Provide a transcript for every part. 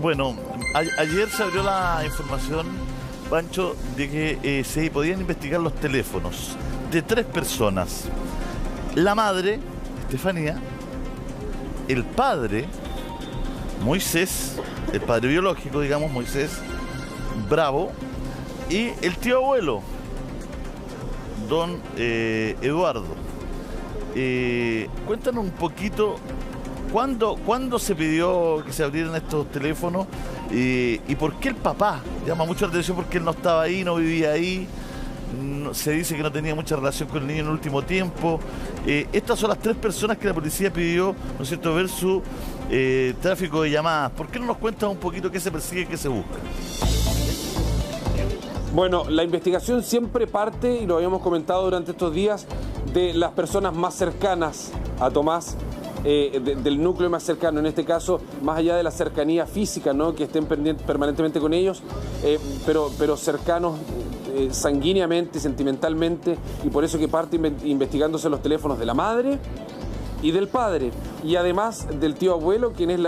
Bueno, ayer se abrió la información, Pancho, de que se podían investigar los teléfonos de 3 personas. La madre, Estefanía, el padre, Moisés, el padre biológico, digamos, Moisés Bravo, y el tío abuelo, don Eduardo. Cuéntanos un poquito, ¿cuándo se pidió que se abrieran estos teléfonos? ¿Y por qué el papá? Llama mucho la atención porque él no estaba ahí, no vivía ahí. Se dice que no tenía mucha relación con el niño en el último tiempo. Estas son las 3 personas que la policía pidió, ¿no es cierto?, ver su tráfico de llamadas. ¿Por qué no nos cuentas un poquito qué se persigue y qué se busca? Bueno, la investigación siempre parte, y lo habíamos comentado durante estos días, de las personas más cercanas a Tomás, del núcleo más cercano, en este caso, más allá de la cercanía física, ¿no?, que estén permanentemente con ellos, pero cercanos sanguíneamente, sentimentalmente, y por eso que parte investigándose los teléfonos de la madre y del padre, y además del tío abuelo, quien es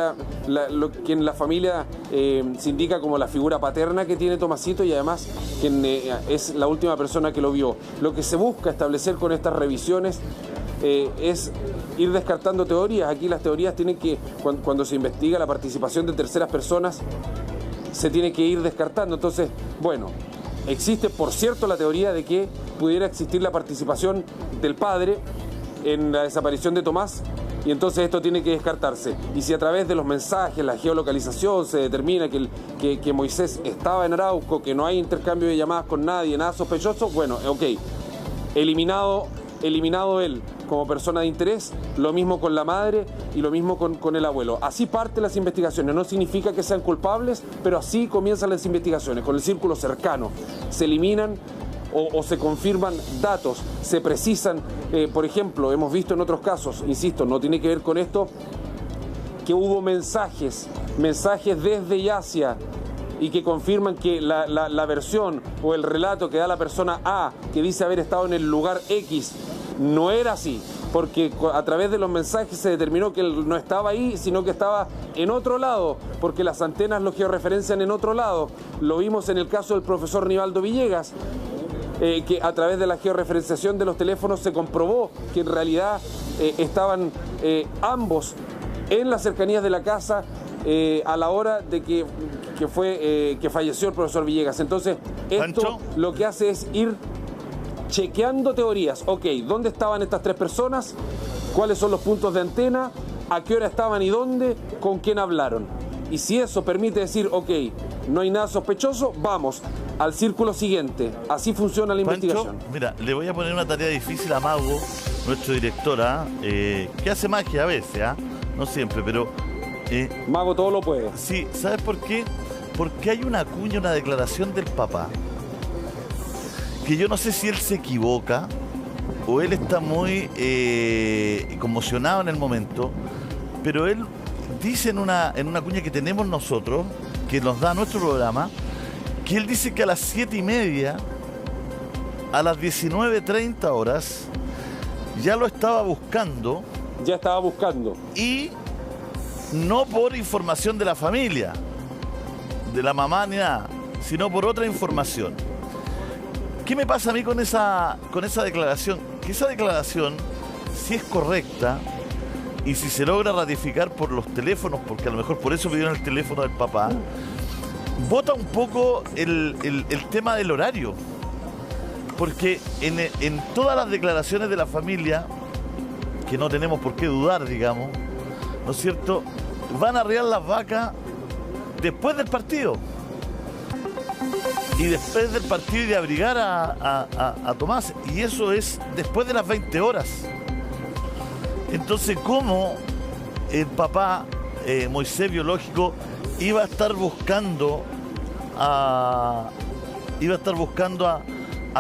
quien la familia se indica como la figura paterna que tiene Tomasito, y además quien es la última persona que lo vio. Lo que se busca establecer con estas revisiones es ir descartando teorías. Aquí las teorías tienen que, cuando se investiga la participación de terceras personas, se tiene que ir descartando. Entonces, bueno, existe, por cierto, la teoría de que pudiera existir la participación del padre en la desaparición de Tomás, y entonces esto tiene que descartarse. Y si a través de los mensajes, la geolocalización, se determina que Moisés estaba en Arauco, que no hay intercambio de llamadas con nadie, nada sospechoso, bueno, ok, eliminado él como persona de interés, lo mismo con la madre y lo mismo con el abuelo. Así parten las investigaciones, no significa que sean culpables, pero así comienzan las investigaciones, con el círculo cercano. Se eliminan o se confirman datos, se precisan, por ejemplo, hemos visto en otros casos, insisto, no tiene que ver con esto, que hubo mensajes desde y hacia, y que confirman que la versión o el relato que da la persona A, que dice haber estado en el lugar X, no era así, porque a través de los mensajes se determinó que él no estaba ahí, sino que estaba en otro lado, porque las antenas lo georreferencian en otro lado. Lo vimos en el caso del profesor Nivaldo Villegas, que a través de la georreferenciación de los teléfonos se comprobó que en realidad estaban ambos en las cercanías de la casa a la hora de que falleció el profesor Villegas. Entonces, esto ¿Pancho? Lo que hace es ir chequeando teorías. Ok, ¿dónde estaban estas 3 personas? ¿Cuáles son los puntos de antena? ¿A qué hora estaban y dónde? ¿Con quién hablaron? Y si eso permite decir, ok, no hay nada sospechoso, vamos al círculo siguiente. Así funciona la investigación. Mira, le voy a poner una tarea difícil a Mago, nuestro director, que hace magia a veces, no siempre, pero... Mago todo lo puede. Sí, ¿sabes por qué? Porque hay una cuña, una declaración del papá, que yo no sé si él se equivoca o él está muy conmocionado en el momento, pero él dice en una cuña que tenemos nosotros, que nos da nuestro programa, que él dice que a las 7:30, a las 19:30 horas, ya lo estaba buscando. Ya estaba buscando. Y no por información de la familia, de la mamá ni nada, sino por otra información. ¿Qué me pasa a mí con esa declaración? Que esa declaración, si es correcta, y si se logra ratificar por los teléfonos, porque a lo mejor por eso pidieron el teléfono del papá, bota un poco el tema del horario. Porque en todas las declaraciones de la familia, que no tenemos por qué dudar, digamos, ¿no es cierto?, van a arriar las vacas después del partido. Y después del partido y de abrigar a Tomás. Y eso es después de las 20 horas. Entonces, ¿cómo el papá, Moisés biológico, iba a estar buscando a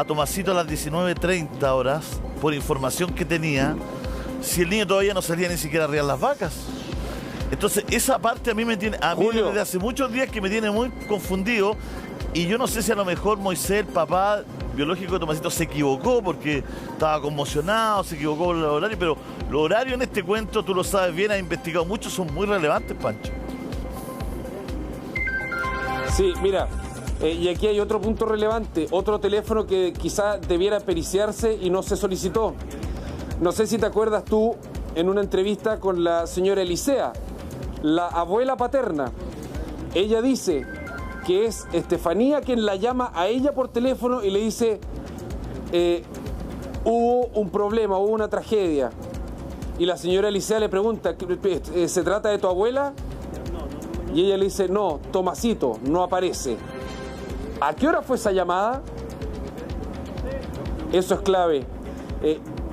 Tomasito a las 19:30 horas por información que tenía, si el niño todavía no salía ni siquiera a arriar las vacas? Entonces, esa parte a mí Julio, desde hace muchos días que me tiene muy confundido. Y yo no sé si a lo mejor Moisés, el papá biológico de Tomasito, se equivocó porque estaba conmocionado, se equivocó con el horario, pero los horarios en este cuento, tú lo sabes bien, has investigado mucho, son muy relevantes, Pancho. Sí, mira, y aquí hay otro punto relevante, otro teléfono que quizá debiera periciarse y no se solicitó. No sé si te acuerdas tú en una entrevista con la señora Elisea, la abuela paterna. Ella dice que es Estefanía quien la llama a ella por teléfono y le dice, hubo un problema, hubo una tragedia. Y la señora Elisea le pregunta, ¿se trata de tu abuela? Y ella le dice, no, Tomasito, no aparece. ¿A qué hora fue esa llamada? Eso es clave.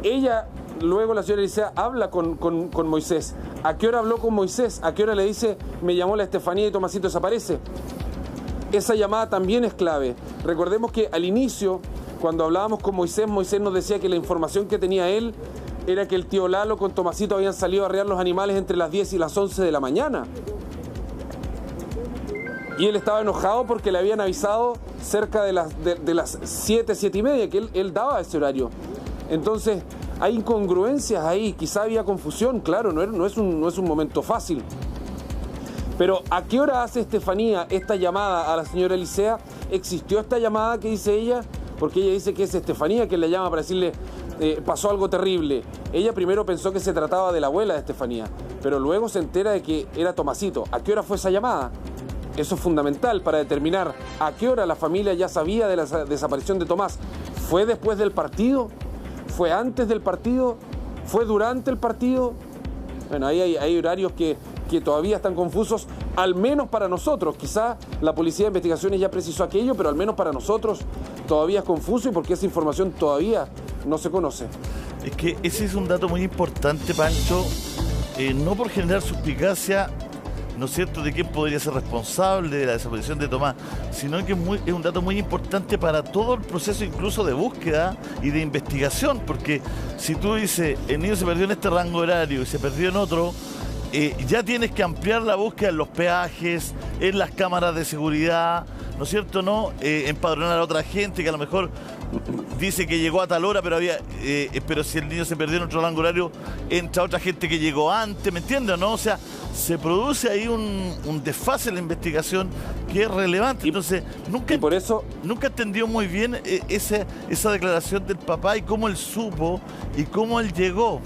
Ella, luego la señora Elisea habla con Moisés. ¿A qué hora habló con Moisés? ¿A qué hora le dice, me llamó la Estefanía y Tomasito desaparece? Esa llamada también es clave. Recordemos que al inicio, cuando hablábamos con Moisés, Moisés nos decía que la información que tenía él era que el tío Lalo con Tomasito habían salido a arrear los animales entre las 10 y las 11 de la mañana. Y él estaba enojado porque le habían avisado cerca de las 7, 7 y media, que él daba ese horario. Entonces, hay incongruencias ahí, quizá había confusión, claro, no es un momento fácil. Pero, ¿a qué hora hace Estefanía esta llamada a la señora Elisea? ¿Existió esta llamada que dice ella? Porque ella dice que es Estefanía quien la llama para decirle, pasó algo terrible. Ella primero pensó que se trataba de la abuela de Estefanía, pero luego se entera de que era Tomasito. ¿A qué hora fue esa llamada? Eso es fundamental para determinar a qué hora la familia ya sabía de la desaparición de Tomás. ¿Fue después del partido? ¿Fue antes del partido? ¿Fue durante el partido? Bueno, ahí hay horarios que todavía están confusos, al menos para nosotros. Quizá la Policía de Investigaciones ya precisó aquello, pero al menos para nosotros todavía es confuso y porque esa información todavía no se conoce. Es que ese es un dato muy importante, Pancho, no por generar suspicacia, ¿no es cierto?, de quién podría ser responsable de la desaparición de Tomás, sino que es un dato muy importante para todo el proceso incluso de búsqueda y de investigación, porque si tú dices, el niño se perdió en este rango horario y se perdió en otro, ya tienes que ampliar la búsqueda en los peajes, en las cámaras de seguridad, ¿no es cierto?, ¿no? Empadronar a otra gente que a lo mejor dice que llegó a tal hora, pero si el niño se perdió en otro rango horario, entra otra gente que llegó antes, ¿me entiendes, no? O sea, se produce ahí un desfase en la investigación que es relevante. Entonces, nunca entendió muy bien esa declaración del papá y cómo él supo y cómo él llegó.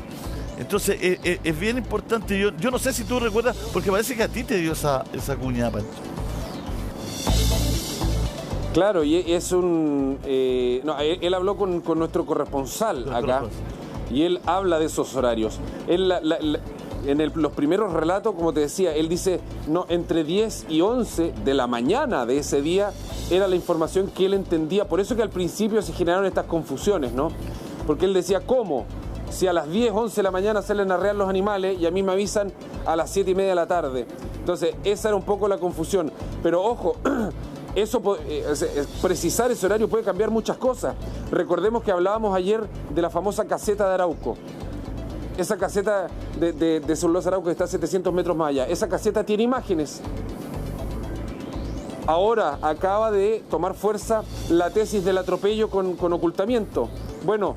Entonces, es bien importante. Yo no sé si tú recuerdas, porque parece que a ti te dio esa cuña, Pancho. Claro, y es él habló con nuestro corresponsal acá, y él habla de esos horarios. Los primeros relatos, como te decía, él dice, no, entre 10 y 11 de la mañana de ese día era la información que él entendía. Por eso que al principio se generaron estas confusiones, ¿no? Porque él decía, ¿cómo? Si a las 10, 11 de la mañana salen a arrear los animales y a mí me avisan a las 7 y media de la tarde. Entonces, esa era un poco la confusión. Pero ojo, precisar ese horario puede cambiar muchas cosas. Recordemos que hablábamos ayer de la famosa caseta de Arauco. Esa caseta de Celulosa Arauco que está a 700 metros más allá. Esa caseta tiene imágenes. Ahora acaba de tomar fuerza la tesis del atropello con ocultamiento. Bueno,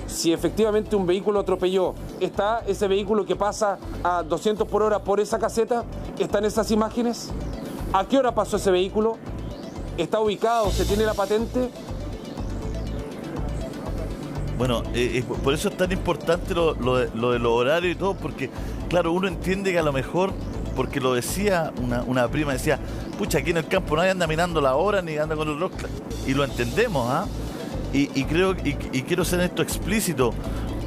si efectivamente un vehículo atropelló, ¿está ese vehículo que pasa a 200 por hora por esa caseta? ¿Están esas imágenes? ¿A qué hora pasó ese vehículo? ¿Está ubicado? ¿Se tiene la patente? Bueno, por eso es tan importante lo de los horarios y todo, porque, claro, uno entiende que a lo mejor, porque lo decía una prima, decía, pucha, aquí en el campo nadie anda mirando la hora ni anda con el reloj, y lo entendemos, ¿ah? Y quiero ser esto explícito.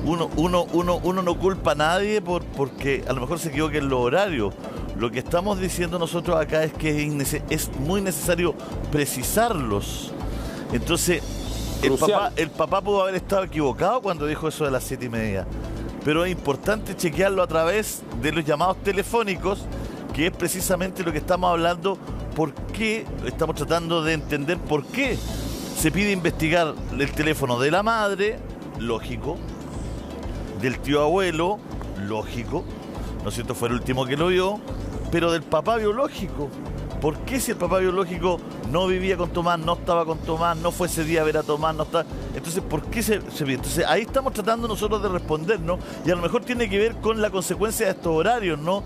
Uno no culpa a nadie porque a lo mejor se equivoca en los horarios. Lo que estamos diciendo nosotros acá es que es muy necesario precisarlos. Entonces, el papá pudo haber estado equivocado cuando dijo eso de las 7 y media. Pero es importante chequearlo a través de los llamados telefónicos, que es precisamente lo que estamos hablando, por qué estamos tratando de entender por qué se pide investigar el teléfono de la madre, lógico, del tío abuelo, lógico, ¿no es cierto? Fue el último que lo vio, pero del papá biológico. ¿Por qué si el papá biológico no vivía con Tomás, no estaba con Tomás, no fue ese día a ver a Tomás, no está? Entonces, ¿por qué se vio? Entonces, ahí estamos tratando nosotros de responder, ¿no? Y a lo mejor tiene que ver con la consecuencia de estos horarios, ¿no?